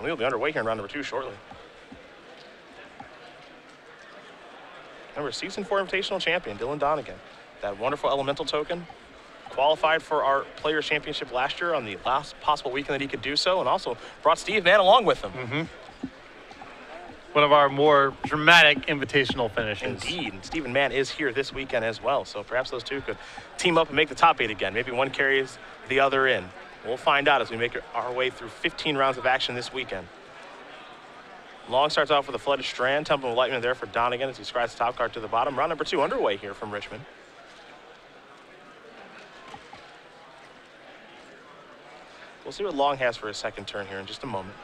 And we'll be underway here in round number 2 shortly. Remember, Season 4 Invitational Champion, Dylan Donegan. That wonderful elemental token. Qualified for our Players' Championship last year on the last possible weekend that he could do so, and also brought Steve Mann along with him. One of our more dramatic invitational finishes. Indeed, and Stephen Mann is here this weekend as well, so perhaps those two could team up and make the top 8 again. Maybe one carries the other in. We'll find out as we make our way through 15 rounds of action this weekend. Long starts off with a flooded strand. Temple of Lightning there for Donegan as he scribes the top card to the bottom. Round number 2 underway here from Richmond. We'll see what Long has for his second turn here in just a moment.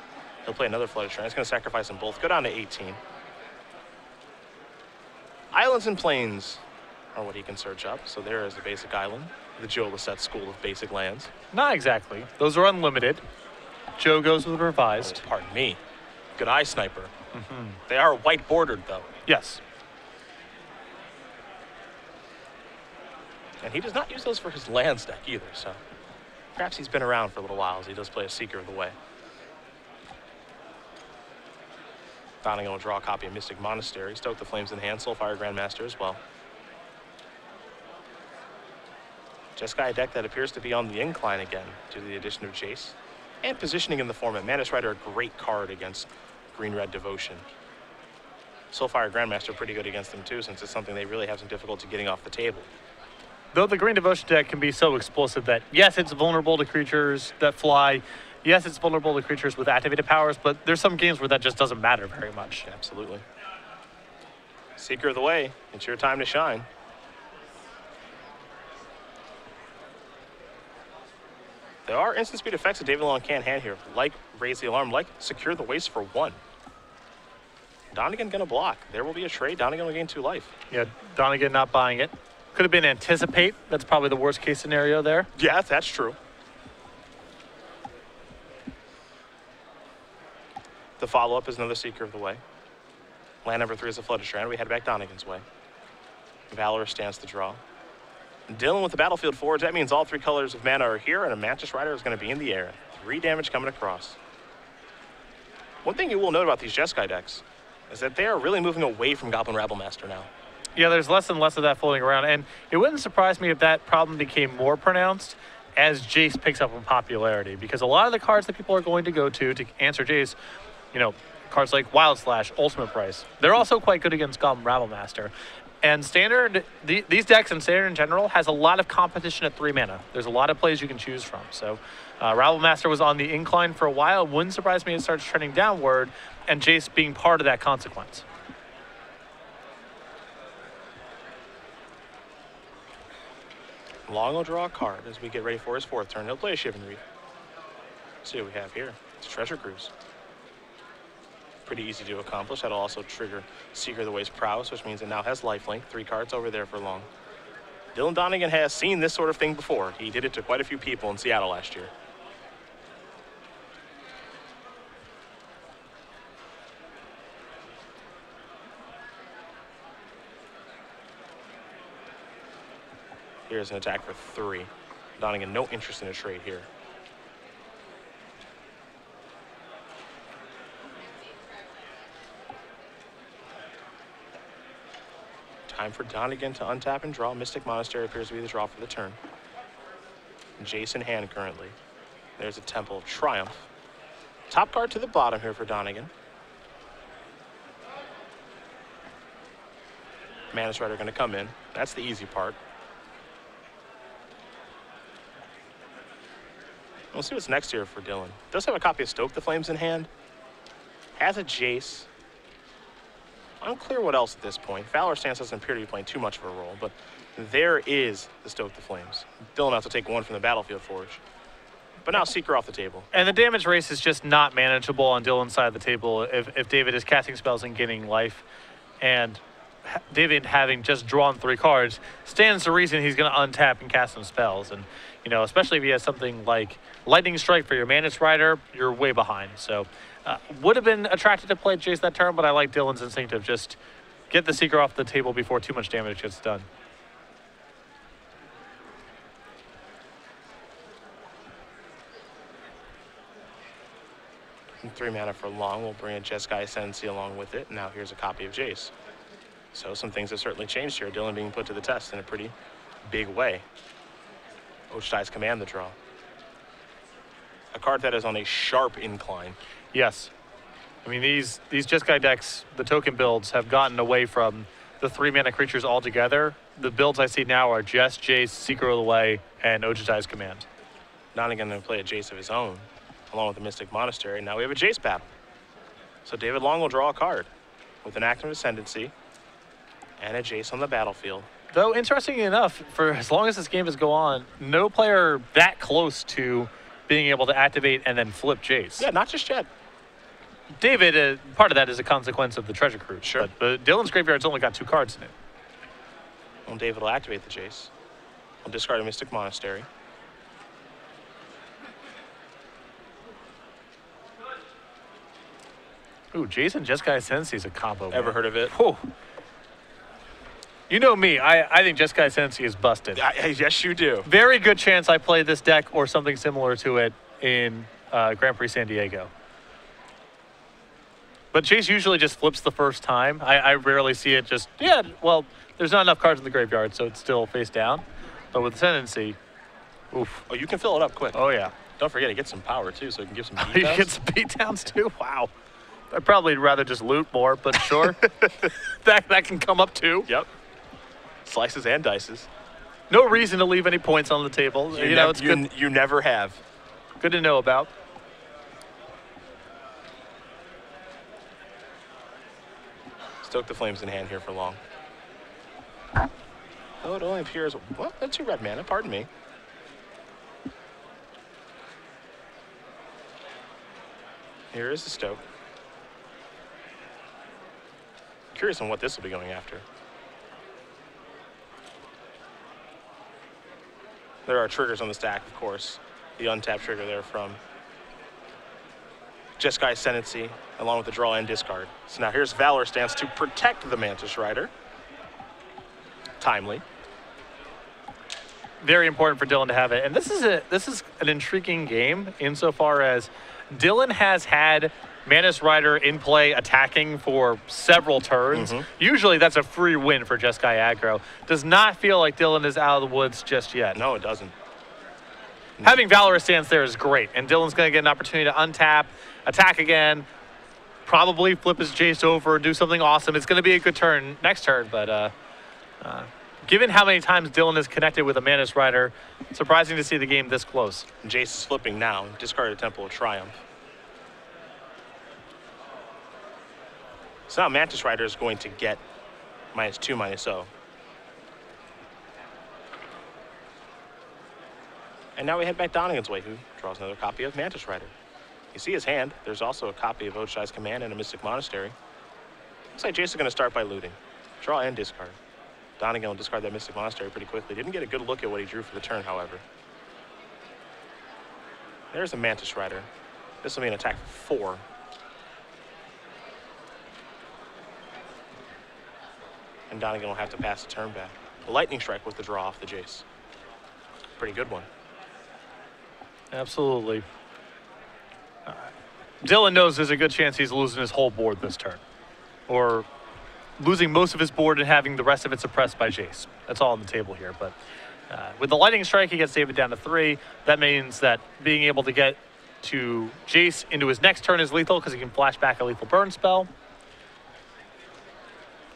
He'll play another flooded strand. He's going to sacrifice them both. Go down to 18. Islands and plains are what he can search up. So there is the basic island, the Joe Lissette School of Basic Lands. Not exactly. Those are unlimited. Joe goes with revised. Oh, pardon me. Good eye, sniper. They are white bordered, though. Yes. And he does not use those for his lands deck either, so perhaps he's been around for a little while as he does play a Seeker of the Way. Donegan will draw a copy of Mystic Monastery, Stoke the Flames in hand, Soulfire Grandmaster as well. Jeskai, a deck that appears to be on the incline again due to the addition of Jace. And positioning in the format. Mantis Rider, a great card against Green-Red Devotion. Soulfire Grandmaster pretty good against them too, since it's something they really have some difficulty getting off the table. Though the Green Devotion deck can be so explosive that, yes, it's vulnerable to creatures that fly. Yes, it's vulnerable to creatures with activated powers, but there's some games where that just doesn't matter very much. Absolutely. Seeker of the Way, it's your time to shine. There are instant speed effects that David Long can't hand here, like Raise the Alarm, like Secure the Waste for 1. Donegan gonna block. There will be a trade. Donegan will gain 2 life. Yeah, Donegan not buying it. Could have been Anticipate. That's probably the worst case scenario there. Yeah, that's true. The follow-up is another Seeker of the Way. Land number 3 is a Flooded Strand. We head back Donegan's way. Valorous stands to draw. Dylan with the battlefield forwards. That means all 3 colors of mana are here, and a Mantis Rider is going to be in the air. 3 damage coming across. One thing you will note about these Jeskai decks is that they are really moving away from Goblin Rabblemaster now. Yeah, there's less and less of that floating around, and it wouldn't surprise me if that problem became more pronounced as Jace picks up in popularity, because a lot of the cards that people are going to go to answer Jace, you know, cards like Wild Slash, Ultimate Price, they're also quite good against Goblin Rabblemaster. And Standard, these decks in Standard in general has a lot of competition at 3 mana. There's a lot of plays you can choose from. So Rabblemaster was on the incline for a while. Wouldn't surprise me if it starts trending downward, and Jace being part of that consequence. Long will draw a card as we get ready for his 4th turn. He'll play a Shivan Reef. Let's see what we have here. It's Treasure Cruise. Pretty easy to accomplish. That'll also trigger Seeker of the Way's Prowess, which means it now has lifelink. 3 cards over there for Long. Dylan Donegan has seen this sort of thing before. He did it to quite a few people in Seattle last year. Here's an attack for 3. Donegan, no interest in a trade here. Time for Donegan to untap and draw. Mystic Monastery appears to be the draw for the turn. Jason hand currently. There's a Temple of Triumph. Top card to the bottom here for Donegan. Mantis Rider going to come in. That's the easy part. We'll see what's next here for Dylan. Does have a copy of Stoke the Flames in hand. Has a Jace. Unclear what else at this point. Valorous Stance doesn't appear to be playing too much of a role, but there is the Stoke the Flames. Dylan has to take 1 from the Battlefield Forge. But now Seeker off the table. And the damage race is just not manageable on Dylan's side of the table if David is casting spells and gaining life. And David, having just drawn 3 cards, stands to reason he's going to untap and cast some spells. And, you know, especially if he has something like Lightning Strike for your Mantis Rider, you're way behind. So would have been attracted to play Jace that turn, but I like Dylan's instinct of just get the Seeker off the table before too much damage gets done. And 3 mana for long. We'll bring a Jeskai Ascendancy along with it. Now here's a copy of Jace. So some things have certainly changed here. Dylan being put to the test in a pretty big way. Ochai's Command the draw. A card that is on a sharp incline. Yes. I mean, these Jeskai decks, the token builds, have gotten away from the 3-mana creatures altogether. The builds I see now are just Jace, Seeker of the Way, and Ochai's Command. Donegan going to play a Jace of his own, along with the Mystic Monastery. Now we have a Jace battle. So David Long will draw a card with an active Ascendancy and a Jace on the battlefield. Though, interestingly enough, for as long as this game has gone on, no player that close to being able to activate and then flip Jace. Yeah, not just yet. David, part of that is a consequence of the Treasure Cruise. Sure. But Dylan's graveyard's only got 2 cards in it. Well, David will activate the Jace. We'll discard a Mystic Monastery. Ooh, Jason Jeskai Ascendancy is a combo. Ever heard of it? Whew. You know me. I think Jeskai Ascendancy is busted. Yes, you do. Very good chance I play this deck or something similar to it in Grand Prix San Diego. But Jace usually just flips the first time. I rarely see it just, yeah, well, there's not enough cards in the graveyard, so it's still face down. But with Ascendancy, oof. Oh, you can fill it up quick. Oh, yeah. Don't forget, it gets some power, too, so it can give some You beatdowns. get some beatdowns, too? Wow. I'd probably rather just loot more, but sure. that can come up, too. Yep. Slices and dices. No reason to leave any points on the table. You know, it's good. You never have. Good to know about. Stoke the Flames in hand here for long. Oh, it only appears, well, that's 2 red mana, pardon me. Here is the Stoke. Curious on what this will be going after. There are triggers on the stack, of course. The untapped trigger there from Jeskai Ascendancy, along with the draw and discard. So now here's Valor Stance to protect the Mantis Rider. Timely. Very important for Dylan to have it. And this is an intriguing game insofar as Dylan has had Mantis Rider in play attacking for several turns. Usually that's a free win for Jeskai aggro. Does not feel like Dylan is out of the woods just yet. No, it doesn't. Having Valorous Stance there is great, and Dylan's going to get an opportunity to untap, attack again, probably flip his Jace over, do something awesome. It's going to be a good turn next turn, but given how many times Dylan has connected with a Mantis Rider, surprising to see the game this close. Jace is flipping now. Discarded Temple of Triumph. So now Mantis Rider is going to get -2/-0. And now we head back Donegan's way, who draws another copy of Mantis Rider. You see his hand. There's also a copy of Ochai's Command and a Mystic Monastery. Looks like Jace is going to start by looting. Draw and discard. Donegan will discard that Mystic Monastery pretty quickly. Didn't get a good look at what he drew for the turn, however. There's a Mantis Rider. This will be an attack for 4. And Donegan will have to pass the turn back. A Lightning Strike was the draw off the Jace. Pretty good one. Absolutely. Dylan knows there's a good chance he's losing his whole board this turn. Or losing most of his board and having the rest of it suppressed by Jace. That's all on the table here. But with the Lightning Strike, he gets David down to 3. That means that being able to get to Jace into his next turn is lethal because he can flash back a lethal burn spell.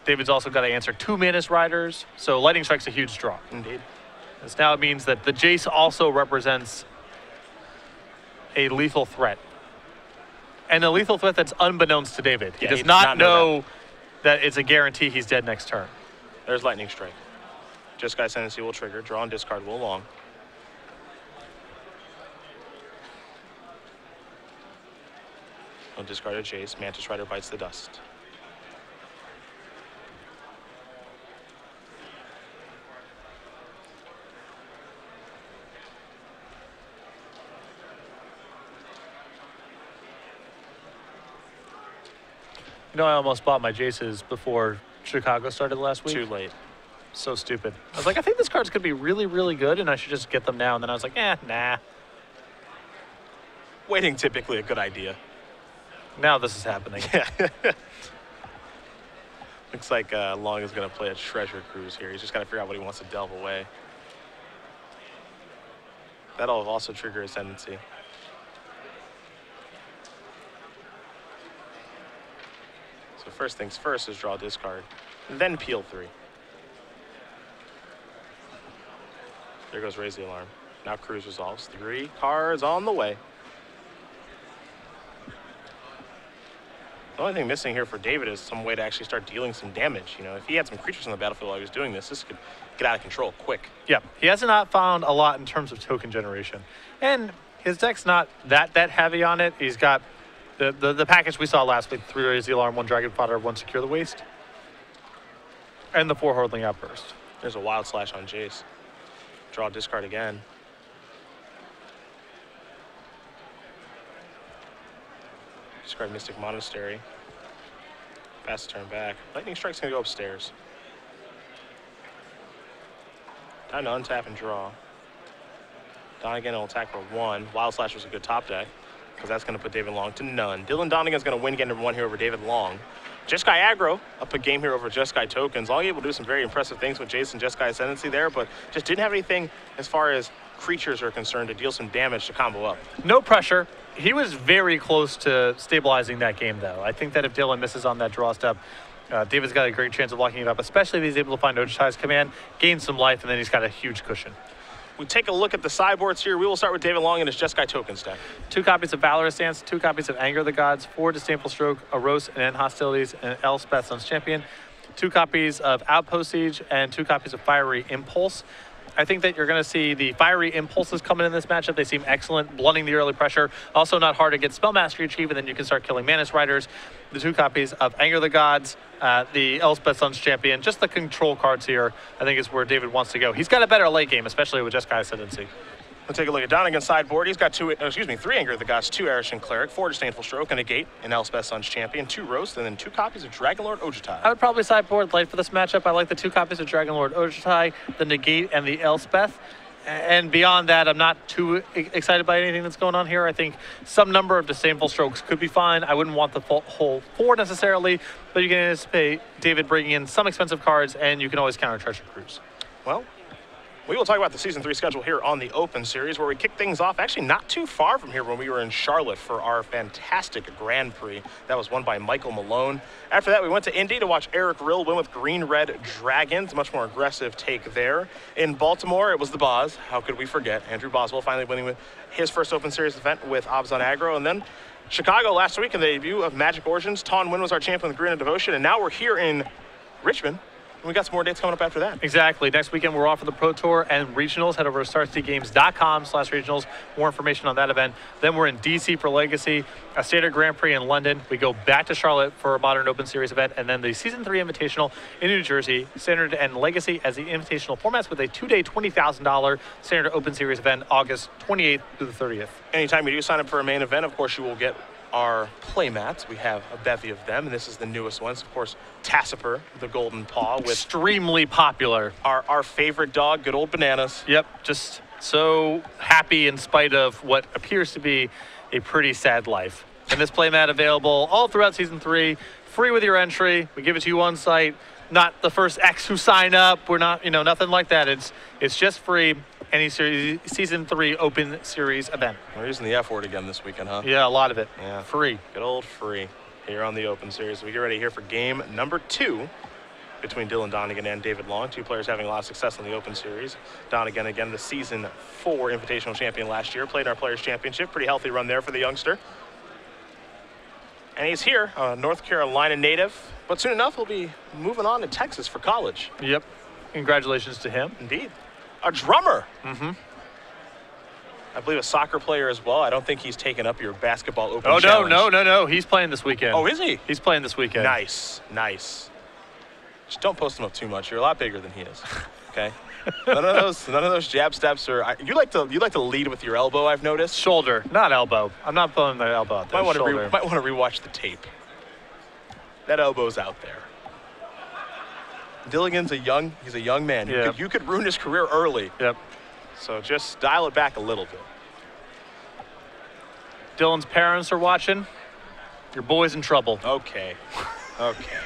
David's also got to answer 2 Mantis Riders. So Lightning Strike's a huge draw. Indeed. This now means that the Jace also represents a lethal threat. And a lethal threat that's unbeknownst to David. He does not know that it's a guarantee he's dead next turn. There's Lightning Strike. Jeskai Ascendancy will trigger. Draw and discard will long. He'll discard a Jace. Mantis Rider bites the dust. You know, I almost bought my Jaces before Chicago started last week. Too late. So stupid. I was like, I think this card's going to be really, really good, and I should just get them now. And then I was like, nah. Waiting typically a good idea. Now this is happening. Yeah. Looks like Long is going to play a treasure cruise here. He's just got to figure out what he wants to delve away. That'll also trigger Ascendancy. So first things first is draw discard, then peel 3. There goes Raise the Alarm. Now Cruise resolves. 3 cards on the way. The only thing missing here for David is some way to actually start dealing some damage. You know, if he had some creatures on the battlefield while he was doing this, this could get out of control quick. Yeah, he has not found a lot in terms of token generation. And his deck's not that heavy on it. He's got the package we saw last week, 3 Raise the Alarm, 1 Dragon Fodder, 1 Secure the Waste, and the 4 Hurtling Outburst. There's a Wild Slash on Jace. Draw discard again. Discard Mystic Monastery. Fast turn back. Lightning Strike's gonna go upstairs. Time to untap and draw. Donegan will attack for 1. Wild Slash was a good top deck, because that's gonna put David Long to none. Dylan Donegan's gonna win game number 1 here over David Long. Jeskai Aggro, up a game here over Jeskai Tokens. Long able to do some very impressive things with Jason Jeskai Ascendancy there, but just didn't have anything as far as creatures are concerned to deal some damage to combo up. No pressure. He was very close to stabilizing that game, though. I think that if Dylan misses on that draw step, David's got a great chance of locking it up, especially if he's able to find Ojutai's command, gain some life, and then he's got a huge cushion. We take a look at the sideboards here. We will start with David Long and his Jeskai Tokens deck. 2 copies of Valorous Dance, 2 copies of Anger of the Gods, 4 Disdainful Stroke, a Roast and End Hostilities, and Elspeth Sun's Champion, 2 copies of Outpost Siege, and 2 copies of Fiery Impulse. I think that you're going to see the Fiery Impulses coming in this matchup. They seem excellent, blunting the early pressure. Also not hard to get Spell Mastery achieve, and then you can start killing Manus Riders. The 2 copies of Anger of the Gods, the Elspeth Sun's Champion. Just the control cards here, I think, is where David wants to go. He's got a better late game, especially with Jeskai Ascendancy. Let's take a look at Donegan's sideboard. He's got 3 Anger of the Gods, 2 Arishan Cleric, 4 Disdainful Stroke, and a Gate, and Elspeth Sun's Champion, 2 Roast, and then 2 copies of Dragonlord Ojutai. I would probably sideboard light for this matchup. I like the 2 copies of Dragonlord Ojutai, the Negate, and the Elspeth. And beyond that, I'm not too excited by anything that's going on here. I think some number of Disdainful Strokes could be fine. I wouldn't want the whole 4 necessarily, but you can anticipate David bringing in some expensive cards, and you can always counter Treasure Cruise. Well, we will talk about the Season 3 schedule here on the Open Series, where we kick things off actually not too far from here when we were in Charlotte for our fantastic Grand Prix. That was won by Michael Malone. After that, we went to Indy to watch Eric Rill win with Green-Red Dragons. Much more aggressive take there. In Baltimore, it was the Boz. How could we forget? Andrew Boswell finally winning with his first Open Series event with Abzan Aggro. And then Chicago last week in the debut of Magic Origins. Tawn Wynn was our champion with Green and Devotion. And now we're here in Richmond. And we got some more dates coming up after that. Exactly. Next weekend, we're off for the Pro Tour and Regionals. Head over to StarCityGames.com/regionals. More information on that event. Then we're in D.C. for Legacy, a Standard Grand Prix in London. We go back to Charlotte for a Modern Open Series event, and then the Season 3 Invitational in New Jersey, Standard and Legacy as the Invitational formats with a 2-day $20,000 Standard Open Series event, August 28th through the 30th. Anytime you do sign up for a main event, of course, you will get our play mats. We have a bevy of them, and this is the newest ones. Of course, Tassiper, the Golden Paw, with extremely popular. Our favorite dog, good old Bananas. Yep, just so happy in spite of what appears to be a pretty sad life. And this playmat available all throughout Season 3, free with your entry. We give it to you on site. Not the first X who sign up. We're not, nothing like that. It's just free. Any Season 3 Open Series event. We're using the F word again this weekend, huh? Yeah, a lot of it. Yeah. Free. Good old free here on the Open Series. We get ready here for game number 2 between Dylan Donegan and David Long. 2 players having a lot of success in the Open Series. Donegan, again, the Season 4 Invitational Champion last year. Played in our Players' Championship. Pretty healthy run there for the youngster. And he's here, North Carolina native. But soon enough, he'll be moving on to Texas for college. Yep. Congratulations to him. Indeed. A drummer. Mm-hmm. I believe a soccer player as well. I don't think he's taken up your basketball Open challenge. No. He's playing this weekend. Oh, is he? He's playing this weekend. Nice. Just don't post him up too much. You're a lot bigger than he is. Okay. None of those jab steps are. You like to lead with your elbow. I've noticed. Shoulder, not elbow. I'm not pulling the elbow out there. Might want to rewatch the tape. That elbow's out there. Dilligan's a young man. Yep. You could ruin his career early. Yep. So just dial it back a little bit. Dylan's parents are watching. Your boy's in trouble. Okay. Okay.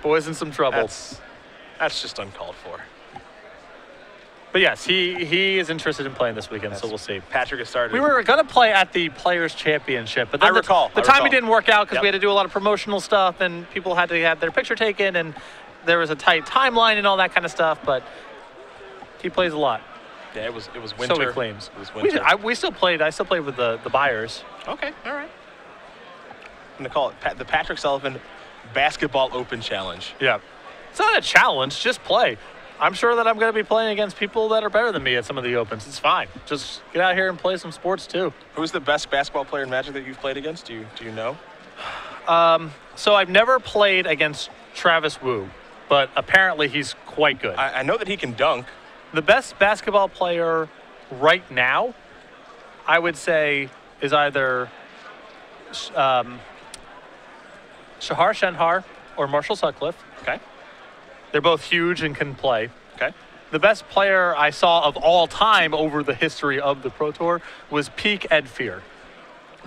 Boy's in some trouble. That's just uncalled for. But yes, he is interested in playing this weekend, so we'll see. Patrick has started. We were going to play at the Players' Championship, but then the timing didn't work out because we had to do a lot of promotional stuff, and people had to have their picture taken, and there was a tight timeline and all that kind of stuff. But he plays a lot. Yeah, it was winter. So he claims. It was winter. I still played with the buyers. Okay, all right. I'm going to call it the Patrick Sullivan Basketball Open Challenge. Yeah. It's not a challenge, just play. I'm sure that I'm going to be playing against people that are better than me at some of the Opens. It's fine. Just get out here and play some sports too. Who's the best basketball player in Magic that you've played against? Do you know? So I've never played against Travis Wu, but apparently he's quite good. I know that he can dunk. The best basketball player right now, I would say, is either Shahar Shenhar or Marshall Sutcliffe. Okay. They're both huge and can play. Okay. The best player I saw of all time over the history of the Pro Tour was peak Ed Fear.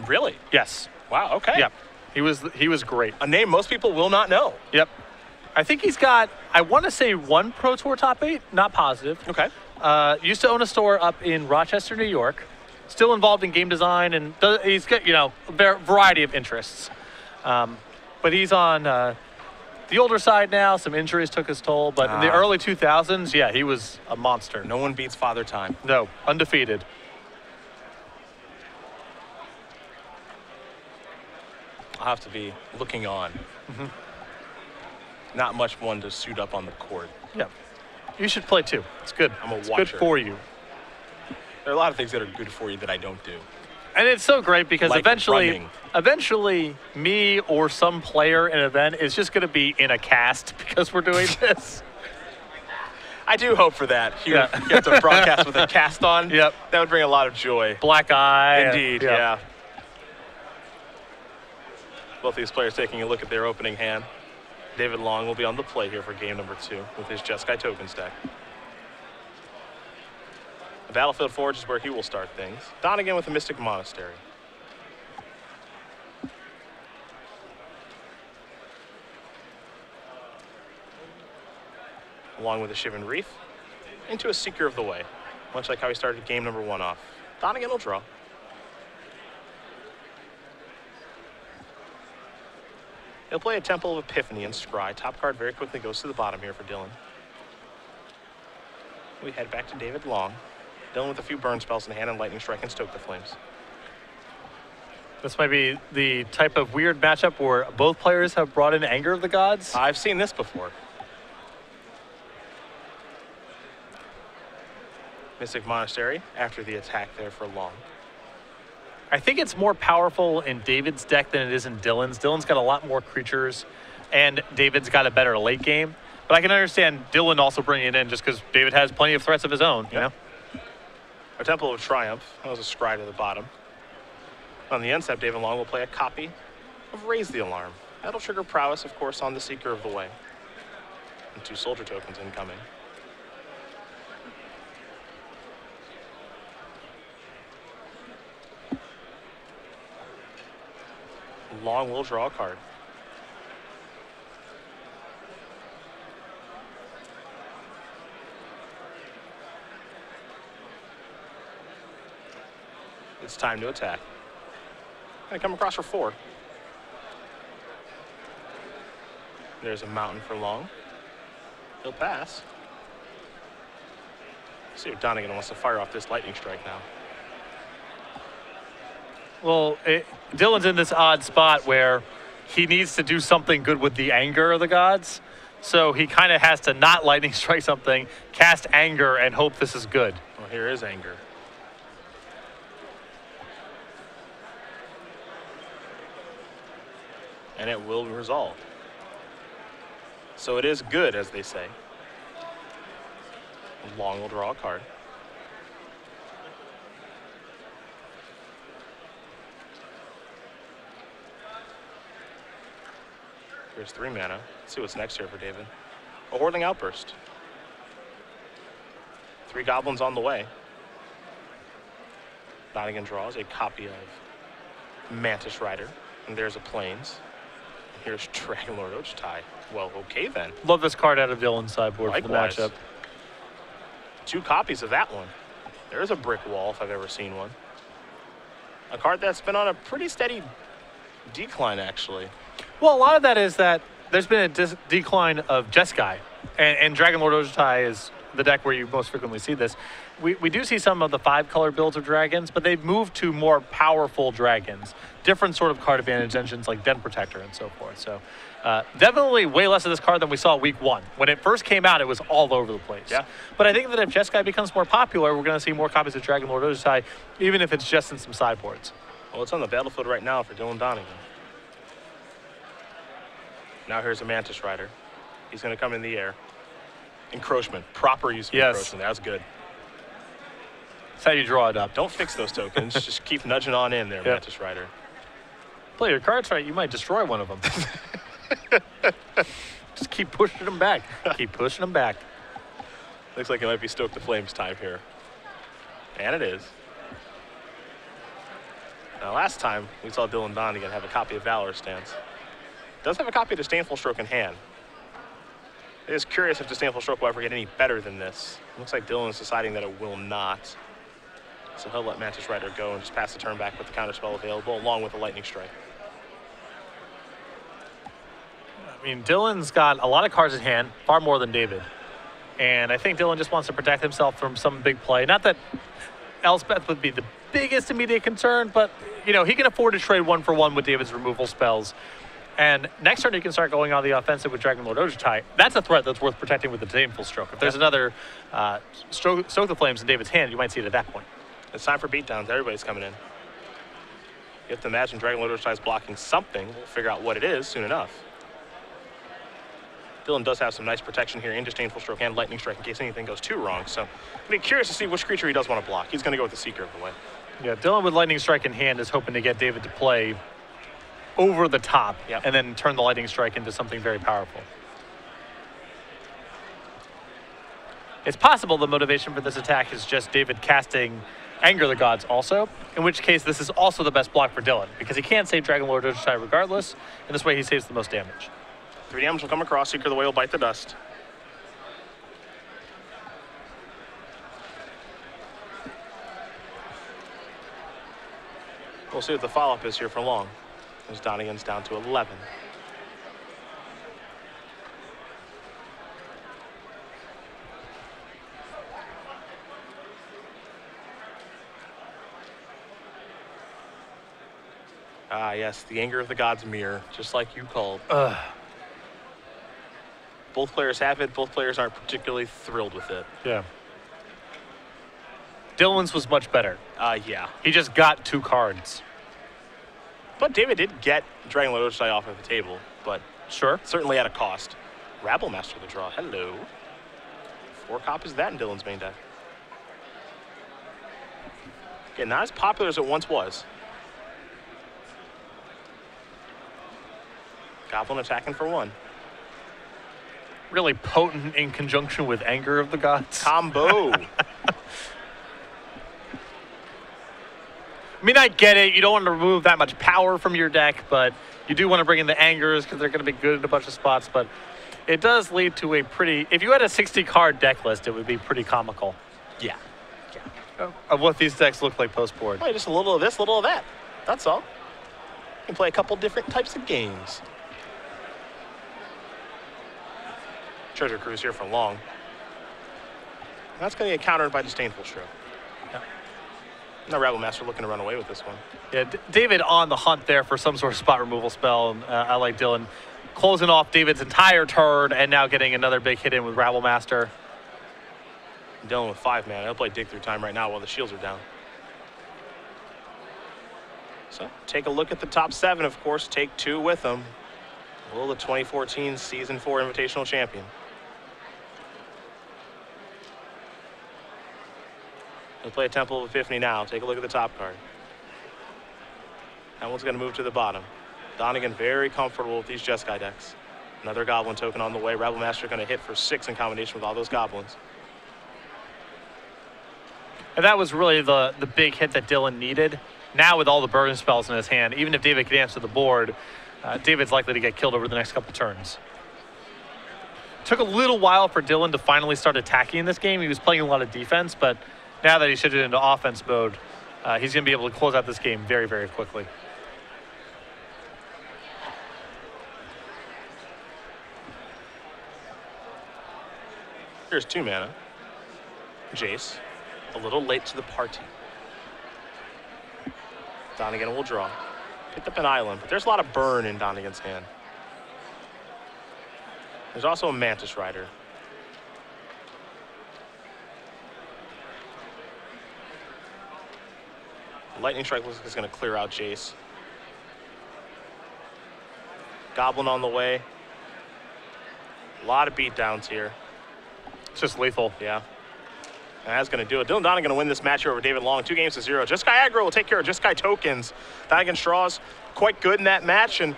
Really? Yes. Wow, okay. Yep. He was great. A name most people will not know. Yep. I think he's got, I want to say 1 Pro Tour top 8, not positive. Okay. Used to own a store up in Rochester, New York. Still involved in game design, and he's got, a variety of interests. But he's on the older side now. Some injuries took his toll, but in the early 2000s, yeah, he was a monster. No one beats Father Time. No, undefeated. I'll have to be looking on. Mm-hmm. Not much one to suit up on the court. Yeah. You should play too. It's good. I'm a it's watcher. Good for you. There are a lot of things that are good for you that I don't do. And it's so great because like eventually me or some player in an event is just going to be in a cast because we're doing this. I do hope for that. You have to broadcast with a cast on. Yep. That would bring a lot of joy. Black eye. Indeed, yeah. Both these players taking a look at their opening hand. David Long will be on the play here for game number 2 with his Jeskai tokens deck. The Battlefield Forge is where he will start things. Donegan with the Mystic Monastery. Along with a Shivan Reef into a Seeker of the Way, much like how he started game number 1 off. Donegan will draw. He'll play a Temple of Epiphany and Scry. Top card very quickly goes to the bottom here for Dylan. We head back to David Long. Dylan with a few burn spells in hand and Lightning Strike and Stoke the Flames. This might be the type of weird matchup where both players have brought in Anger of the Gods. I've seen this before. Mystic Monastery after the attack there for Long. I think it's more powerful in David's deck than it is in Dylan's. Dylan's got a lot more creatures, and David's got a better late game. But I can understand Dylan also bringing it in just because David has plenty of threats of his own, you know? A Temple of Triumph. That was a Scry to the bottom. On the end step, David Long will play a copy of Raise the Alarm. That'll trigger Prowess, of course, on the Seeker of the Way. And 2 Soldier tokens incoming. Long will draw a card. It's time to attack. Gonna come across for 4. There's a mountain for Long. He'll pass. Let's see if Donegan wants to fire off this Lightning Strike now. Well, Dylan's in this odd spot where he needs to do something good with the Anger of the Gods. So he kind of has to not Lightning Strike something, cast Anger, and hope this is good. Well, here is Anger. And it will resolve. So it is good, as they say. Long will draw a card. Here's 3 mana. Let's see what's next here for David. A Whirling Outburst. 3 goblins on the way. Donegan draws a copy of Mantis Rider And there's a Plains. Here's Dragon Lord Ochitai. Well, okay then. Love this card out of Dylan's sideboard Likewise. for the matchup. 2 copies of that one. There's a brick wall if I've ever seen one. A card that's been on a pretty steady decline, actually. Well, a lot of that is that there's been a decline of Jeskai, and Dragon Lord Ochitai is the deck where you most frequently see this. We do see some of the 5-color builds of dragons, but they've moved to more powerful dragons, different sort of card advantage engines like Den Protector and so forth. So definitely way less of this card than we saw week 1. When it first came out, it was all over the place. Yeah. But I think that if Jeskai becomes more popular, we're going to see more copies of Dragon Lord Ochitai, even if it's just in some sideboards. Well, it's on the battlefield right now for Dylan Donegan. Now here's a Mantis Rider. He's going to come in the air. Encroachment. Proper use of encroachment. That was good. That's how you draw it up. Don't fix those tokens. Just keep nudging on in there, Mantis Rider. Play your cards right, you might destroy one of them. Just keep pushing them back. Keep pushing them back. Looks like it might be Stoke the Flames time here. And it is. Now, last time we saw Dylan Donegan have a copy of Valor Stance. Does have a copy of Disdainful Stroke in hand. It is curious if Disdainful Stroke will ever get any better than this. Looks like Dylan's deciding that it will not. So he'll let Mantis Rider go and just pass the turn back with the counterspell available, along with the Lightning Strike. I mean, Dylan's got a lot of cards in hand, far more than David. And I think Dylan just wants to protect himself from some big play. Not that Elspeth would be the biggest immediate concern, but, you know, he can afford to trade 1-for-1 with David's removal spells. And next turn, you can start going on the offensive with Dragon Lord Ochitai. That's a threat that's worth protecting with the Disdainful Stroke. If there's another Stoke the Flames in David's hand, you might see it at that point. It's time for beatdowns. Everybody's coming in. You have to imagine Dragon Lord Ochitai is blocking something. We'll figure out what it is soon enough. Dylan does have some nice protection here in Disdainful Stroke and Lightning Strike in case anything goes too wrong. So I'm be curious to see which creature he does want to block. He's going to go with the Seeker of the Way. Yeah, Dylan with Lightning Strike in hand is hoping to get David to play over the top and then turn the Lightning Strike into something very powerful. It's possible the motivation for this attack is just David casting Anger the Gods also, in which case this is also the best block for Dylan, because he can't save Dragon Lord Ochitai regardless, and this way he saves the most damage. 3 damage will come across, Seeker of the Way will bite the dust. We'll see what the follow-up is here for long, as Donegan's down to 11. Ah, yes, the Anger of the Gods mirror, just like you called. Both players have it. Both players aren't particularly thrilled with it. Yeah. Dylan's was much better. Yeah. He just got 2 cards. But David did get Dragon Lord Ochitai off of the table, but certainly at a cost. Rabble Master the draw. Hello. 4 copies of that in Dylan's main deck. Again, not as popular as it once was. Goblin attacking for 1. Really potent in conjunction with Anger of the Gods. Combo. I mean, I get it. You don't want to remove that much power from your deck, but you do want to bring in the Angers because they're going to be good in a bunch of spots. But it does lead to a pretty... If you had a 60-card deck list, it would be pretty comical. Yeah. Of what these decks look like post-board. Well, just a little of this, a little of that. That's all. You can play a couple different types of games. Treasure Cruise here for long. And that's going to get countered by Disdainful Stroke. Yeah. No Rabble Master looking to run away with this one. Yeah, David on the hunt there for some sort of spot removal spell. I like Dylan closing off David's entire turn and now getting another big hit in with Rabble Master. Dylan with 5 mana. He'll play Dig Through Time right now while the shields are down. So take a look at the top 7, of course. Take 2 with them. Will the 2014 Season 4 Invitational Champion. He'll play a Temple of Epiphany now. Take a look at the top card. That one's going to move to the bottom. Donegan very comfortable with these Jeskai decks. Another Goblin token on the way. Rabble Master going to hit for 6 in combination with all those Goblins. And that was really the big hit that Dylan needed. Now with all the burn spells in his hand, even if David can answer the board, David's likely to get killed over the next couple turns. Took a little while for Dylan to finally start attacking in this game. He was playing a lot of defense, but now that he's shifted into offense mode, he's going to be able to close out this game very, very quickly. Here's 2 mana. Jace, a little late to the party. Donegan will draw. Picked up an island, but there's a lot of burn in Donegan's hand. There's also a Mantis Rider. Lightning Strike looks like it's going to clear out Jace. Goblin on the way. A lot of beatdowns here. It's just lethal. Yeah. And that's going to do it. Dylan Donegan going to win this match over David Long, 2-0. Jeskai aggro will take care of Jeskai tokens. Donegan's draws quite good in that match, and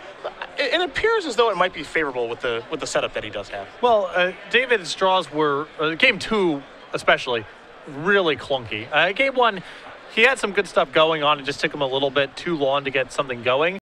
it appears as though it might be favorable with the setup that he does have. Well, David's draws were, game 2 especially, really clunky. Game 1, he had some good stuff going on. It just took him a little bit too long to get something going.